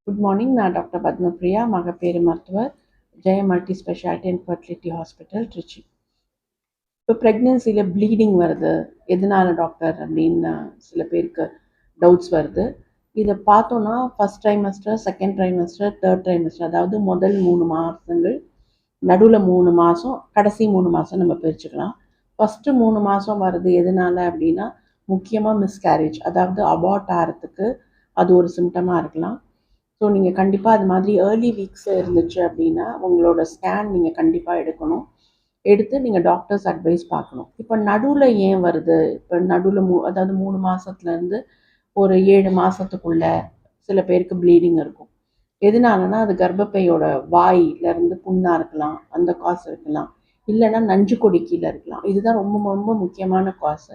Good morning. நான் doctor Padmapriya, மகப்பேறு மருத்துவர், Jaya multi speciality and fertility hospital, Trichy. இப்போ ப்ரெக்னென்சியில் ப்ளீடிங் வருது, எதனால டாக்டர் அப்படின்னு சில பேருக்கு டவுட்ஸ் வருது. இதை பார்த்தோன்னா first trimester, second trimester, third trimester, அதாவது முதல் 3 மாதங்கள், நடுவில் 3 மாதம், கடைசி 3 மாதம் நம்ம பிரிச்சுக்கலாம். ஃபஸ்ட்டு 3 மாதம் வருது எதனால அப்படின்னா முக்கியமாக மிஸ்கேரேஜ், அதாவது அபார்ட் ஆகிறதுக்கு அது ஒரு சிம்டமாக இருக்கலாம். ஸோ நீங்கள் கண்டிப்பாக அது மாதிரி ஏர்லி வீக்ஸில் இருந்துச்சு அப்படின்னா உங்களோட ஸ்கேன் நீங்கள் கண்டிப்பாக எடுக்கணும். எடுத்து நீங்கள் டாக்டர்ஸ் அட்வைஸ் பார்க்கணும். இப்போ நடுவில் ஏன் வருது? இப்போ நடுவில் அதாவது 3 மாதத்துலேருந்து ஒரு 7 மாதத்துக்குள்ள சில பேருக்கு ப்ளீடிங் இருக்கும். எதனாலனா அது கர்ப்பப்பையோட வாயிலேருந்து புண்ணாக இருக்கலாம், அந்த காசு இருக்கலாம், இல்லைன்னா நஞ்சு கொடி கீழே இருக்கலாம். இதுதான் ரொம்ப ரொம்ப முக்கியமான காசு.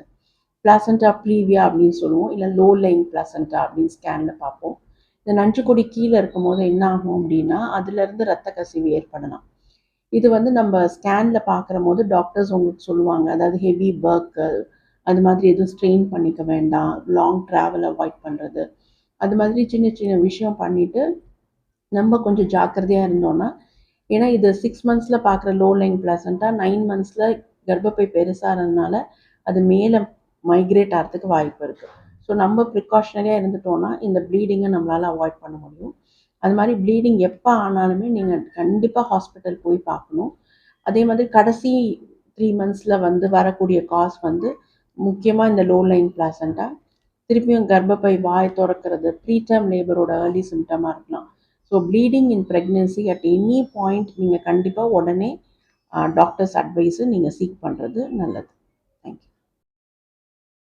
பிளாசண்டா ப்ரீவியா அப்படின்னு சொல்லுவோம், இல்லை லோ லைங் பிளாசண்டா அப்படின்னு ஸ்கேனில் பார்ப்போம். இந்த நஞ்சு கொடி கீழே இருக்கும்போது என்ன ஆகும் அப்படின்னா அதுலேருந்து ரத்த கசிவு ஏற்படலாம். இது வந்து நம்ம ஸ்கேனில் பார்க்குற போது டாக்டர்ஸ் உங்களுக்கு சொல்லுவாங்க, அதாவது ஹெவி ஒர்க்கு அது மாதிரி எதுவும் ஸ்ட்ரெயின் பண்ணிக்க வேண்டாம், லாங் ட்ராவல் அவாய்ட் பண்ணுறது, அது மாதிரி சின்ன சின்ன விஷயம் பண்ணிவிட்டு நம்ம கொஞ்சம் ஜாக்கிரதையாக இருந்தோன்னா, ஏன்னா இது 6 மந்த்ஸில் பார்க்குற லோ லைங் பிளாசண்டா 9 மந்த்ஸில் கர்ப்பப்பை பெருசாகிறதுனால அது மேலே மைக்ரேட் ஆகிறதுக்கு வாய்ப்பு இருக்குது. ஸோ நம்ம ப்ரிகாஷனரியாக இருந்துட்டோன்னா இந்த ப்ளீடிங்கை நம்மளால் அவாய்ட் பண்ண முடியும். அது மாதிரி ப்ளீடிங் எப்போ ஆனாலுமே நீங்கள் கண்டிப்பாக ஹாஸ்பிட்டல் போய் பார்க்கணும். அதே மாதிரி கடைசி 3 மந்த்ஸில் வந்து வரக்கூடிய காஸ் வந்து முக்கியமாக இந்த லோ லைன் பிளாசண்டா, திருப்பியும் கர்ப்பப்பை வாய் திறக்கிறது, ப்ரீடேர்ம் லேபரோட ஏர்லி சிம்டமாக இருக்கலாம். So bleeding in pregnancy at any point நீங்கள் கண்டிப்பாக உடனே டாக்டர்ஸ் அட்வைஸு நீங்கள் சீக் பண்ணுறது நல்லது.